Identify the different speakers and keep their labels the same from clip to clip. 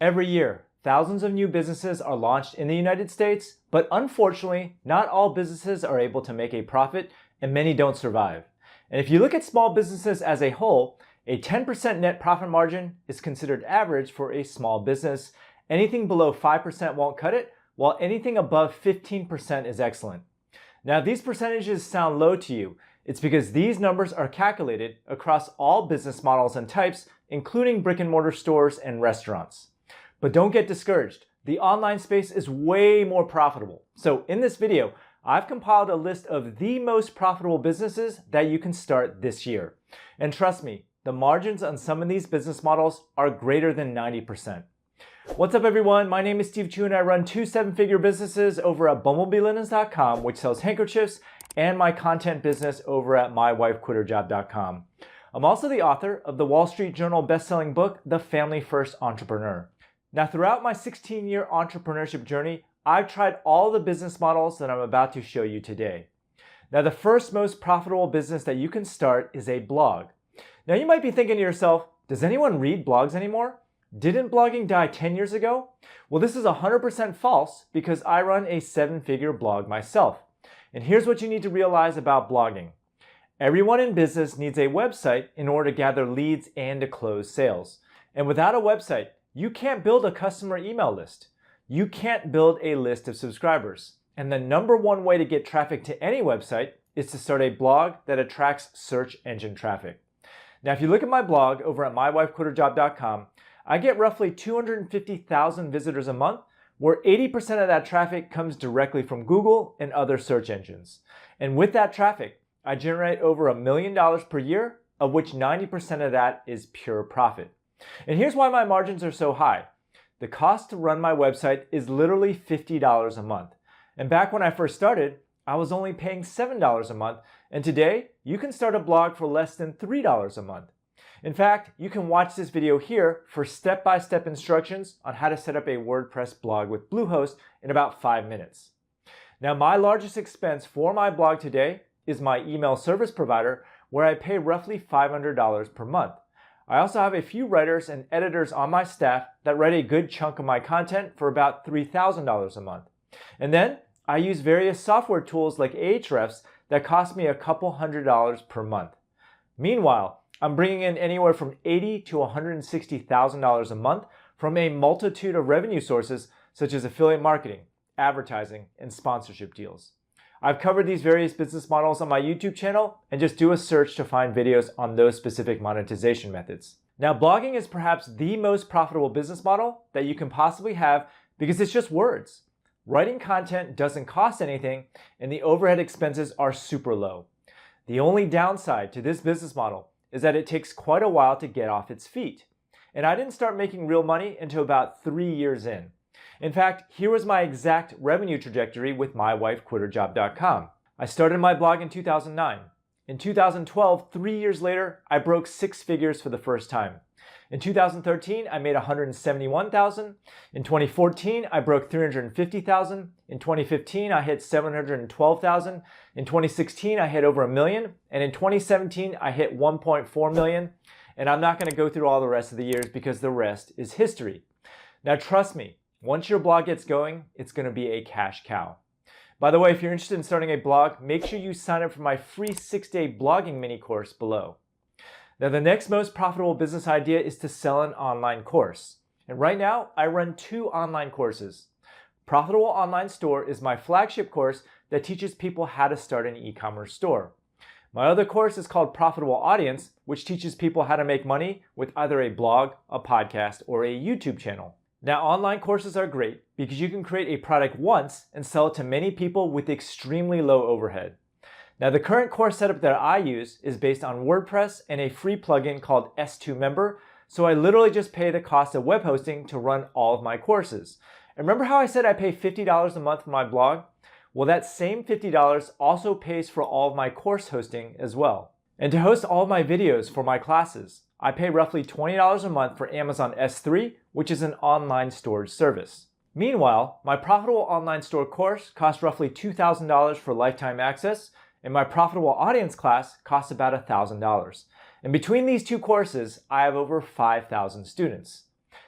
Speaker 1: Every year, thousands of new businesses are launched in the United States, but unfortunately, not all businesses are able to make a profit and many don't survive. And if you look at small businesses as a whole, a 10% net profit margin is considered average for a small business. Anything below 5% won't cut it, while anything above 15% is excellent. Now, if these percentages sound low to you, it's because these numbers are calculated across all business models and types, including brick and mortar stores and restaurants. But don't get discouraged. The online space is way more profitable. So in this video, I've compiled a list of the most profitable businesses that you can start this year. And trust me, the margins on some of these business models are greater than 90%. What's up everyone? My name is Steve Chu and I run two seven-figure businesses over at bumblebeelinens.com, which sells handkerchiefs, and my content business over at mywifequitherjob.com. I'm also the author of the Wall Street Journal best-selling book, The Family First Entrepreneur. Now, throughout my 16-year entrepreneurship journey, I've tried all the business models that I'm about to show you today. Now, the first most profitable business that you can start is a blog. Now, you might be thinking to yourself, does anyone read blogs anymore? Didn't blogging die 10 years ago? Well, this is 100% false because I run a seven-figure blog myself. And here's what you need to realize about blogging. Everyone in business needs a website in order to gather leads and to close sales. And without a website, you can't build a customer email list. You can't build a list of subscribers. And the number one way to get traffic to any website is to start a blog that attracts search engine traffic. Now, if you look at my blog over at mywifequitherjob.com, I get roughly 250,000 visitors a month, where 80% of that traffic comes directly from Google and other search engines. And with that traffic, I generate over $1 million per year, of which 90% of that is pure profit. And here's why my margins are so high. The cost to run my website is literally $50 a month. And back when I first started, I was only paying $7 a month. And today, you can start a blog for less than $3 a month. In fact, you can watch this video here for step-by-step instructions on how to set up a WordPress blog with Bluehost in about 5 minutes. Now, my largest expense for my blog today is my email service provider, where I pay roughly $500 per month. I also have a few writers and editors on my staff that write a good chunk of my content for about $3,000 a month. And then I use various software tools like Ahrefs that cost me a couple $100 per month. Meanwhile, I'm bringing in anywhere from $80,000 to $160,000 a month from a multitude of revenue sources such as affiliate marketing, advertising, and sponsorship deals. I've covered these various business models on my YouTube channel, and just do a search to find videos on those specific monetization methods. Now, blogging is perhaps the most profitable business model that you can possibly have because it's just words. Writing content doesn't cost anything, and the overhead expenses are super low. The only downside to this business model is that it takes quite a while to get off its feet. And I didn't start making real money until about 3 years in. In fact, here was my exact revenue trajectory with mywifequitherjob.com. I started my blog in 2009. In 2012, 3 years later, I broke 6 figures for the first time. In 2013, I made $171,000. In 2014, I broke $350,000. In 2015, I hit $712,000. In 2016, I hit over $1 million. And in 2017, I hit $1.4 million. And I'm not going to go through all the rest of the years because the rest is history. Now, trust me, once your blog gets going, it's going to be a cash cow. By the way, if you're interested in starting a blog, make sure you sign up for my free 6-day blogging mini course below. Now, the next most profitable business idea is to sell an online course. And right now, I run 2 online courses. Profitable Online Store is my flagship course that teaches people how to start an e-commerce store. My other course is called Profitable Audience, which teaches people how to make money with either a blog, a podcast, or a YouTube channel. Now, online courses are great because you can create a product once and sell it to many people with extremely low overhead. Now, the current course setup that I use is based on WordPress and a free plugin called S2 Member, so I literally just pay the cost of web hosting to run all of my courses. And remember how I said I pay $50 a month for my blog? Well, that same $50 also pays for all of my course hosting as well. And to host all of my videos for my classes, I pay roughly $20 a month for Amazon S3, which is an online storage service. Meanwhile, my Profitable Online Store course costs roughly $2,000 for lifetime access, and my Profitable Audience class costs about $1,000. And between these two courses, I have over 5,000 students.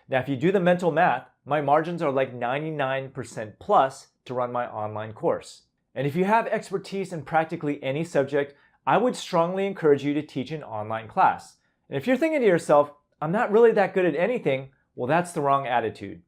Speaker 1: Now, if you do the mental math, my margins are like 99% plus to run my online course. And if you have expertise in practically any subject, I would strongly encourage you to teach an online class. And if you're thinking to yourself, I'm not really that good at anything, well, that's the wrong attitude.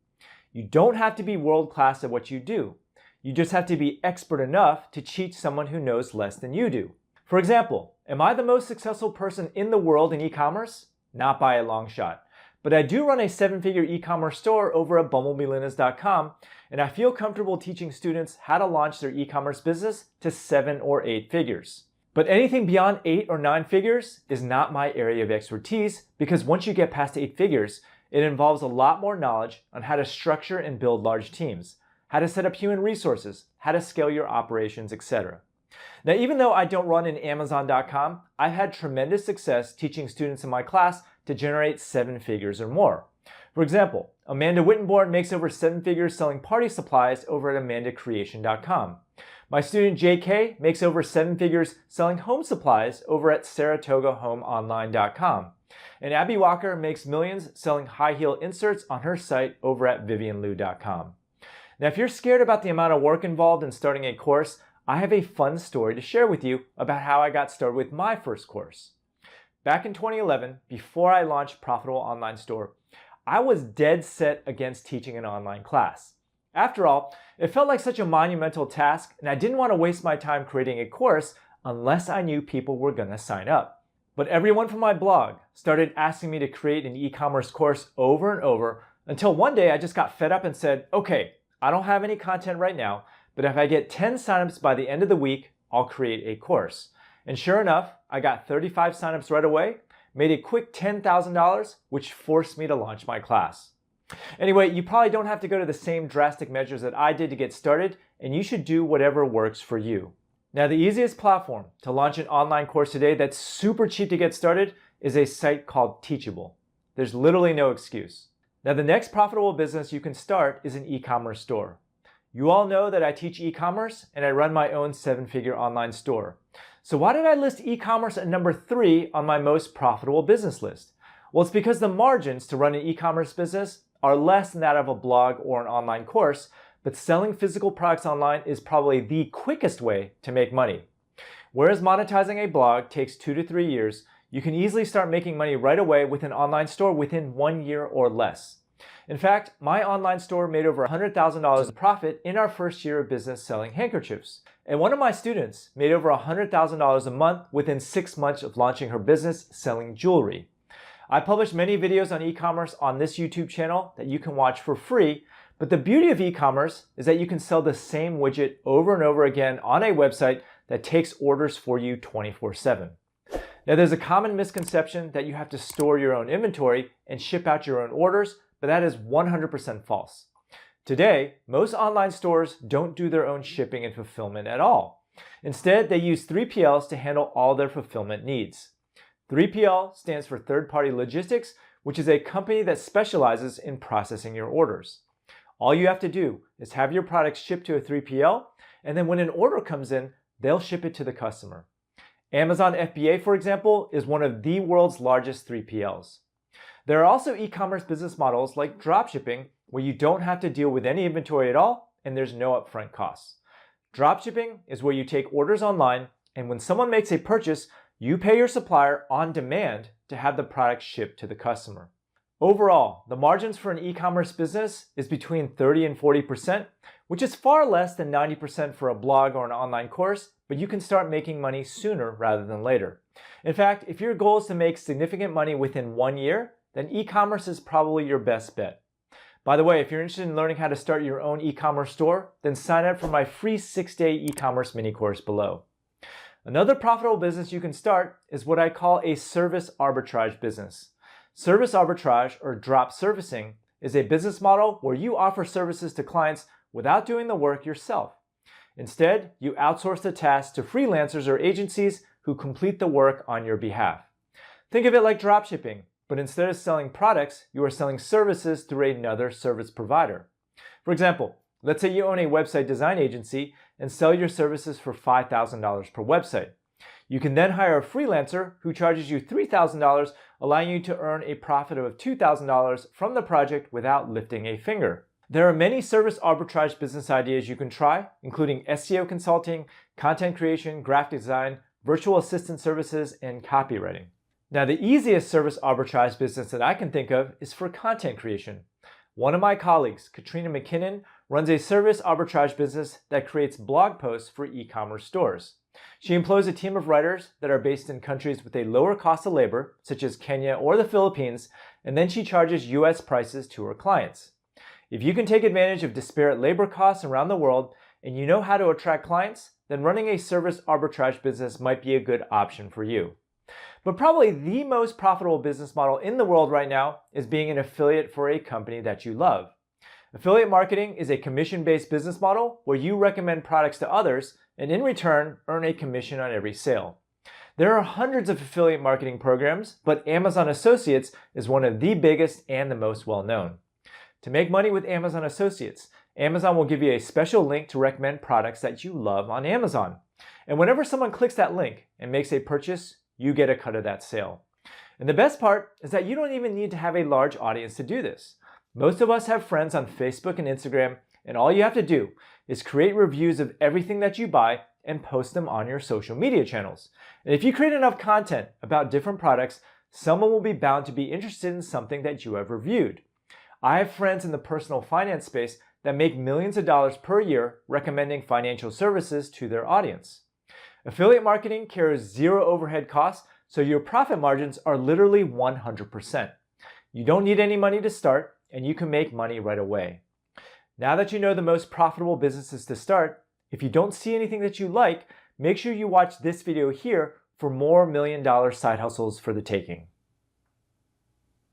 Speaker 1: You don't have to be world-class at what you do. You just have to be expert enough to teach someone who knows less than you do. For example, am I the most successful person in the world in e-commerce? Not by a long shot. But I do run a 7-figure e-commerce store over at bumblebeeninnas.com, and I feel comfortable teaching students how to launch their e-commerce business to 7 or 8 figures. But anything beyond 8 or 9 figures is not my area of expertise, because once you get past 8 figures, it involves a lot more knowledge on how to structure and build large teams, how to set up human resources, how to scale your operations, etc. Now, even though I don't run an Amazon.com, I've had tremendous success teaching students in my class to generate 7 figures or more. For example, Amanda Wittenborn makes over 7 figures selling party supplies over at amandacreation.com. My student JK makes over 7 figures selling home supplies over at SaratogaHomeOnline.com. And Abby Walker makes millions selling high heel inserts on her site over at VivianLu.com. Now, if you're scared about the amount of work involved in starting a course, I have a fun story to share with you about how I got started with my first course. Back in 2011, before I launched Profitable Online Store, I was dead set against teaching an online class. After all, it felt like such a monumental task, and I didn't want to waste my time creating a course unless I knew people were going to sign up. But everyone from my blog started asking me to create an e-commerce course over and over until one day I just got fed up and said, okay, I don't have any content right now, but if I get 10 signups by the end of the week, I'll create a course. And sure enough, I got 35 signups right away, made a quick $10,000, which forced me to launch my class. Anyway, you probably don't have to go to the same drastic measures that I did to get started, and you should do whatever works for you. Now, the easiest platform to launch an online course today that's super cheap to get started is a site called Teachable. There's literally no excuse. Now, the next profitable business you can start is an e-commerce store. You all know that I teach e-commerce and I run my own 7-figure online store. So why did I list e-commerce at number 3 on my most profitable business list? Well, it's because the margins to run an e-commerce business are less than that of a blog or an online course, but selling physical products online is probably the quickest way to make money. Whereas monetizing a blog takes 2 to 3 years, you can easily start making money right away with an online store within 1 year or less. In fact, my online store made over $100,000 in profit in our first year of business selling handkerchiefs. And one of my students made over $100,000 a month within 6 months of launching her business selling jewelry. I publish many videos on e-commerce on this YouTube channel that you can watch for free, but the beauty of e-commerce is that you can sell the same widget over and over again on a website that takes orders for you 24/7. Now, there's a common misconception that you have to store your own inventory and ship out your own orders, but that is 100% false. Today, most online stores don't do their own shipping and fulfillment at all. Instead, they use 3PLs to handle all their fulfillment needs. 3PL stands for third-party logistics, which is a company that specializes in processing your orders. All you have to do is have your products shipped to a 3PL, and then when an order comes in, they'll ship it to the customer. Amazon FBA, for example, is one of the world's largest 3PLs. There are also e-commerce business models like dropshipping, where you don't have to deal with any inventory at all, and there's no upfront costs. Dropshipping is where you take orders online, and when someone makes a purchase, you pay your supplier on demand to have the product shipped to the customer. Overall, the margins for an e-commerce business is between 30 and 40%, which is far less than 90% for a blog or an online course, but you can start making money sooner rather than later. In fact, if your goal is to make significant money within 1 year, then e-commerce is probably your best bet. By the way, if you're interested in learning how to start your own e-commerce store, then sign up for my free 6-day e-commerce mini course below. Another profitable business you can start is what I call a service arbitrage business. Service arbitrage, or drop servicing, is a business model where you offer services to clients without doing the work yourself. Instead, you outsource the tasks to freelancers or agencies who complete the work on your behalf. Think of it like dropshipping, but instead of selling products, you are selling services through another service provider. For example, let's say you own a website design agency and sell your services for $5,000 per website. You can then hire a freelancer who charges you $3,000, allowing you to earn a profit of $2,000 from the project without lifting a finger. There are many service arbitrage business ideas you can try, including SEO consulting, content creation, graphic design, virtual assistant services, and copywriting. Now, the easiest service arbitrage business that I can think of is for content creation. One of my colleagues, Katrina McKinnon, runs a service arbitrage business that creates blog posts for e-commerce stores. She employs a team of writers that are based in countries with a lower cost of labor, such as Kenya or the Philippines, and then she charges US prices to her clients. If you can take advantage of disparate labor costs around the world and you know how to attract clients, then running a service arbitrage business might be a good option for you. But probably the most profitable business model in the world right now is being an affiliate for a company that you love. Affiliate marketing is a commission-based business model where you recommend products to others and in return earn a commission on every sale. There are hundreds of affiliate marketing programs, but Amazon Associates is one of the biggest and the most well-known. To make money with Amazon Associates, Amazon will give you a special link to recommend products that you love on Amazon. And whenever someone clicks that link and makes a purchase, you get a cut of that sale. And the best part is that you don't even need to have a large audience to do this. Most of us have friends on Facebook and Instagram, and all you have to do is create reviews of everything that you buy and post them on your social media channels. And if you create enough content about different products, someone will be bound to be interested in something that you have reviewed. I have friends in the personal finance space that make millions of dollars per year recommending financial services to their audience. Affiliate marketing carries zero overhead costs, so your profit margins are literally 100%. You don't need any money to start, and you can make money right away. Now that you know the most profitable businesses to start, if you don't see anything that you like, make sure you watch this video here for more $1 million side hustles for the taking.